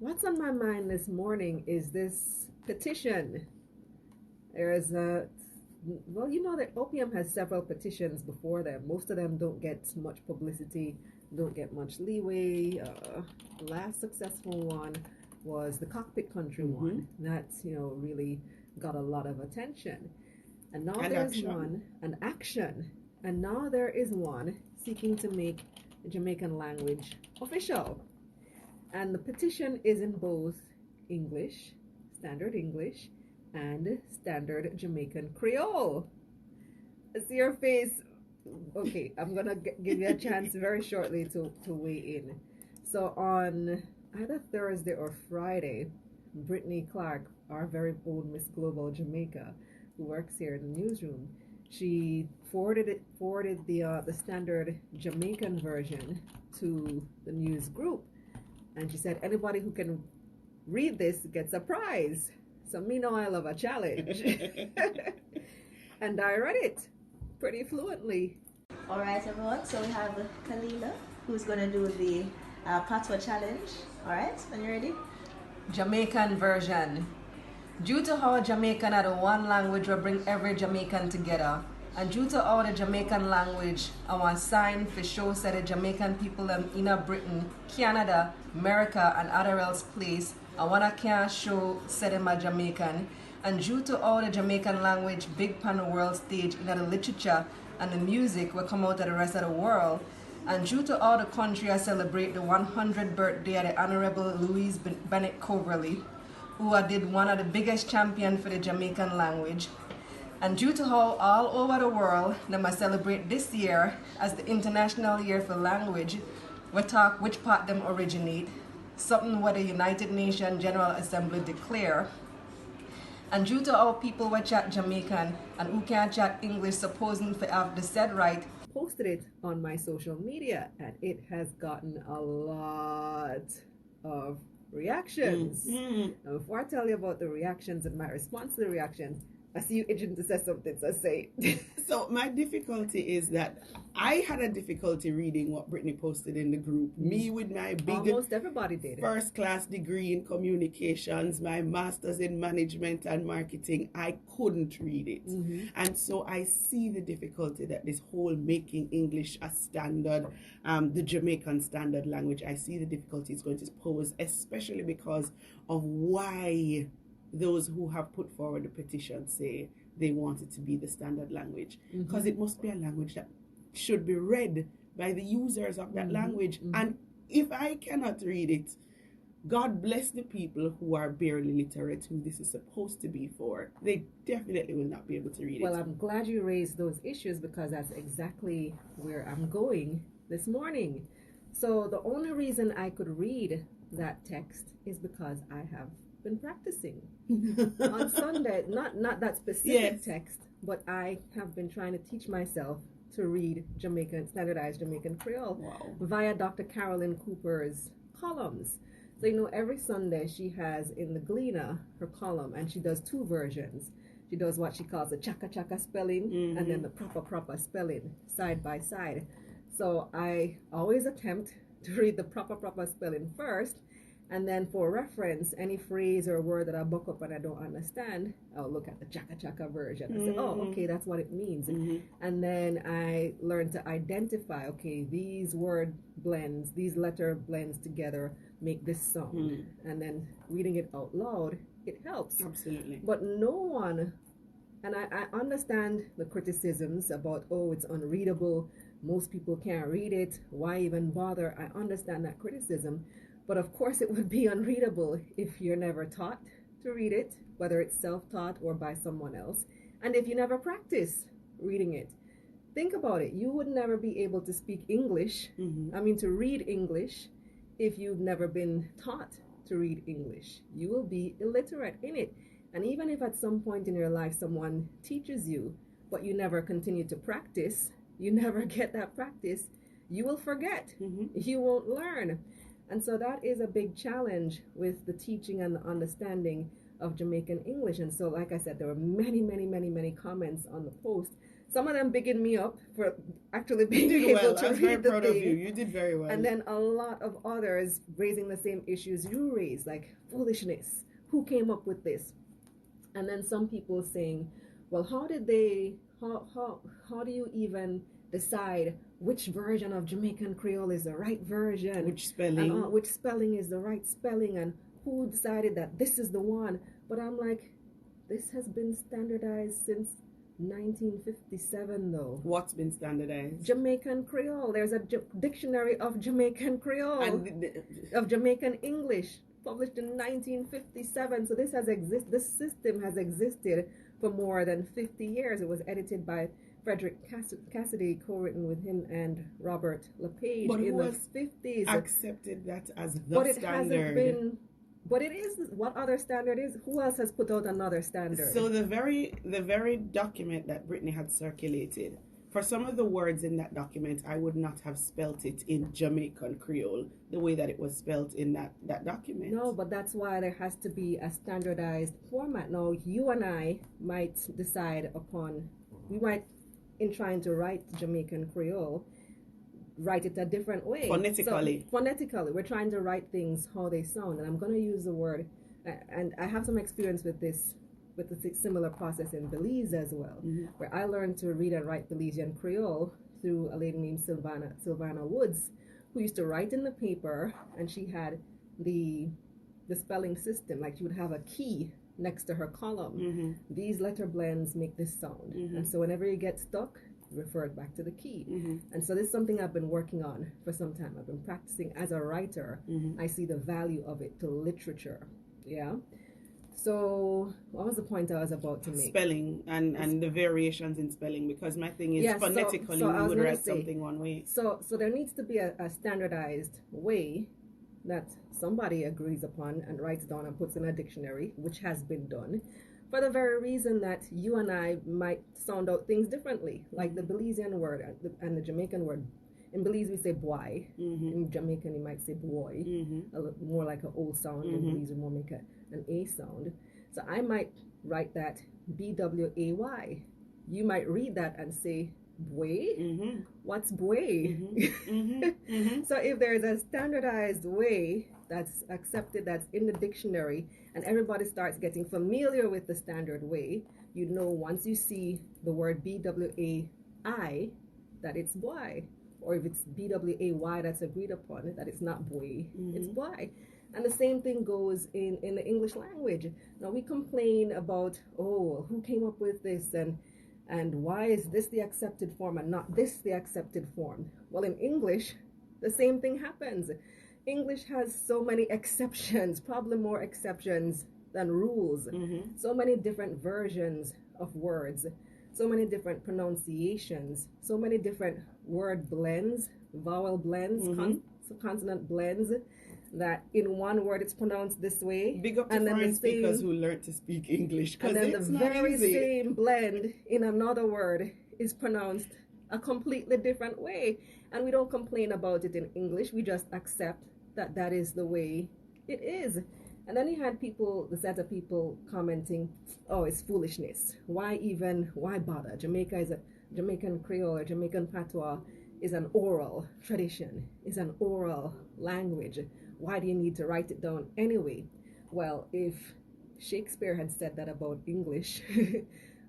What's on my mind this morning is this petition. There's a, well, you know that opium has several petitions before them. Most of them don't get much publicity, don't get much leeway. The last successful one was the cockpit country one. That's, really got a lot of attention. And now there's an action. And now there is one seeking to make the Jamaican language official. And the petition is in both English, standard English, and standard Jamaican Creole. I see your face. Okay, I'm going to give you a chance very shortly to weigh in. So on either Thursday or Friday, Brittany Clark, our very own Miss Global Jamaica, who works here in the newsroom, she forwarded the standard Jamaican version to the news group. And she said, anybody who can read this gets a prize. So me know I love a challenge. And I read it pretty fluently. All right, everyone. So we have Kalila, who's going to do the PATWA challenge. All right, are you ready? Jamaican version. Due to how Jamaican are the one language will bring every Jamaican together, and due to how the Jamaican language, I want sain for show said the Jamaican people in Britn, Kyanada, Merika, and adarels place, I want a kyahn show said in my Jamaican, and due to how the Jamaican language big pan the world stage in the lichicha and the music will come out of the rest of the world, and due to how the country I celebrate the 100th birthday of the Anarebl Louise Bennett Coverley, who did one of the biggest champion for the Jamaican language. And due to how all over the world they must celebrate this year as the International Year for Language, we talk Wich-paat-dem-orijiniet, something what the Yuunaitid Nieshan Jenaral Asembli declare. And due to how people will chat Jamaican and who can't chat English supposing to have the said right, posted it on my social media, and it has gotten a lot of reactions. Now, before I tell you about the reactions and my response to the reactions, I see you itching to say something, so say it. So my difficulty is that I had a difficulty reading what Brittany posted in the group. Me with my big almost everybody did first class degree in communications, my master's in management and marketing, I couldn't read it. And so I see the difficulty that this whole making English a standard, the Jamaican standard language, I see the difficulty it's going to pose, especially because of why those who have put forward the petition say they want it to be the standard language, because it must be a language that should be read by the users of that language. And if I cannot read it, God bless the people who are barely literate, who this is supposed to be for. They definitely will not be able to read it. Well, I'm glad you raised those issues, because that's exactly where I'm going this morning. So the only reason I could read that text is because I have been practicing on Sunday, not that specific text, but I have been trying to teach myself to read standardized Jamaican Creole via Dr. Carolyn Cooper's columns. So every Sunday she has in the Gleaner her column, and she does two versions. She does what she calls the chaka spelling and then the proper spelling side by side. So I always attempt to read the proper spelling first, and then for reference, any phrase or word that I buck up and I don't understand, I'll look at the chaka version and say, oh, okay, that's what it means. And then I learn to identify, okay, these word blends, these letter blends together make this sound. And then reading it out loud, it helps. Absolutely. But no one, and I understand the criticisms about, oh, it's unreadable, most people can't read it, why even bother? I understand that criticism. But of course it would be unreadable if you're never taught to read it, whether it's self-taught or by someone else, and if you never practice reading it. Think about it. You would never be able to speak English, to read English, if you've never been taught to read English. You will be illiterate in it. And even if at some point in your life someone teaches you, but you never continue to practice, you never get that practice, you will forget. You won't learn. And so that is a big challenge with the teaching and the understanding of Jamaican English. And so, like I said, there were many comments on the post some of them bigging me up for actually being You did able well. to I was read very the proud thing. of you. You did very well. And then a lot of others raising the same issues you raised, like foolishness. Who came up with this? And then some people saying, well, how do you even decide which version of Jamaican Creole is the right version? Which spelling? And which spelling is the right spelling? And who decided that this is the one? But I'm like, this has been standardized since 1957, though. What's been standardized? Jamaican Creole. There's a dictionary of Jamaican Creole, of Jamaican English, published in 1957. So this system has existed for more than 50 years. It was edited by Frederick Cassidy, co-written with him and Robert LePage in the 50s. Accepted that as the but it standard. Hasn't been. But it is. What other standard is? Who else has put out another standard? So the very document that Britn had circulated, for some of the words in that document, I would not have spelt it in Jamaican Creole the way that it was spelt in that document. No, but that's why there has to be a standardized format. Now, you and I might decide upon, we might, in trying to write Jamaican Creole, write it a different way. Phonetically. So, phonetically. We're trying to write things how they sound. And I'm going to use the word, and I have some experience with this, with the similar process in Belize as well, where I learned to read and write Belizean Creole through a lady named Sylvana Woods, who used to write in the paper, and she had the spelling system, like she would have a key next to her column. These letter blends make this sound. And so whenever you get stuck, refer it back to the key. And so this is something I've been working on for some time. I've been practicing as a writer. I see the value of it to literature. Yeah. So what was the point I was about to make? Spelling and the variations in spelling, because my thing is phonetically we would write something one way. So there needs to be a standardized way that somebody agrees upon and writes down and puts in a dictionary, which has been done, for the very reason that you and I might sound out things differently, like the Belizean word and the Jamaican word. In Belize we say boy. In Jamaican you might say boy, a little more like an O sound. In Belize we more make an A sound. So I might write that B-W-A-Y. You might read that and say boy. What's boy? So if there's a standardized way that's accepted, that's in the dictionary, and everybody starts getting familiar with the standard way, you know once you see the word B-W-A-I that it's boy. Or if it's B-W-A-Y that's agreed upon, that it's not boy, it's boy. And the same thing goes in the English language. Now we complain about, oh, who came up with this, and why is this the accepted form and not this the accepted form? Well, in English, the same thing happens. English has so many exceptions, probably more exceptions than rules. So many different versions of words, so many different pronunciations, so many different word blends, vowel blends, consonant blends, that in one word it's pronounced this way. Big up to foreign speakers who learn to speak English, and then the very same blend in another word is pronounced a completely different way. And we don't complain about it in English, we just accept that that is the way it is. And then you had the set of people commenting, oh, it's foolishness. Why bother? Jamaican Creole or Jamaican Patois is an oral tradition, is an oral language. Why do you need to write it down anyway? Well, if Shakespeare had said that about English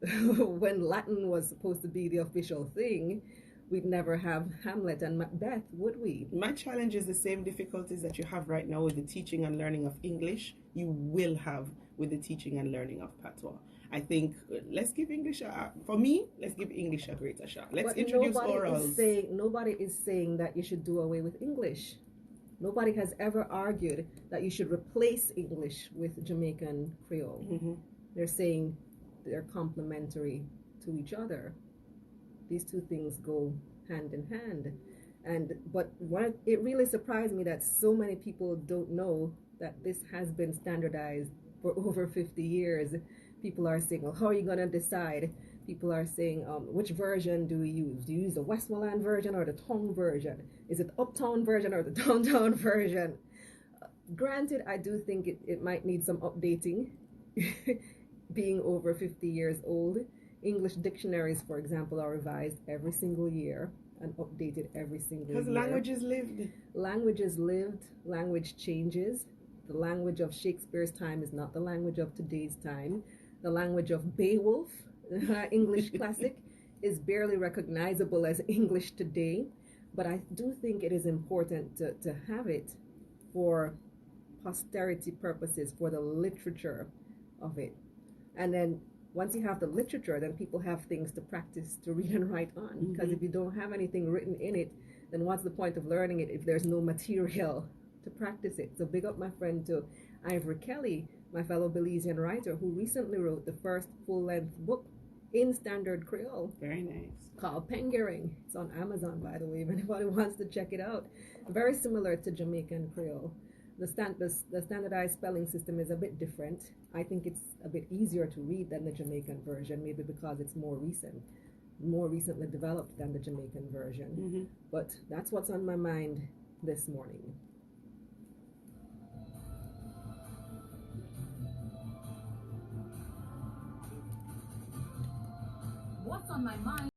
when Latin was supposed to be the official thing, we'd never have Hamlet and Macbeth, would we? My challenge is the same difficulties that you have right now with the teaching and learning of English, you will have with the teaching and learning of Patois. I think let's give English for me, let's give English a greater shot. Let's introduce orals. Nobody is saying that you should do away with English. Nobody has ever argued that you should replace English with Jamaican Creole. They're saying they're complementary to each other. These two things go hand in hand. But it really surprised me that so many people don't know that this has been standardized for over 50 years. People are saying, well, how are you going to decide? People are saying, which version do we use? Do you use the Westmoreland version or the town version? Is it uptown version or the downtown version? Granted, I do think it might need some updating, being over 50 years old. English dictionaries, for example, are revised every single year and updated every single year. Because language is lived. Language is lived, language changes. The language of Shakespeare's time is not the language of today's time. The language of Beowulf, English classic, is barely recognizable as English today. But I do think it is important to have it for posterity purposes, for the literature of it. And then once you have the literature, then people have things to practice, to read and write on. Because if you don't have anything written in it, then what's the point of learning it if there's no material to practice it? So big up my friend to Ivory Kelly, my fellow Belizean writer, who recently wrote the first full-length book in Standard Creole. Very nice. Called Pengering. It's on Amazon, by the way, if anybody wants to check it out. Very similar to Jamaican Creole. The standardized spelling system is a bit different. I think it's a bit easier to read than the Jamaican version, maybe because it's more recently developed than the Jamaican version. But that's what's on my mind this morning. What's on my mind?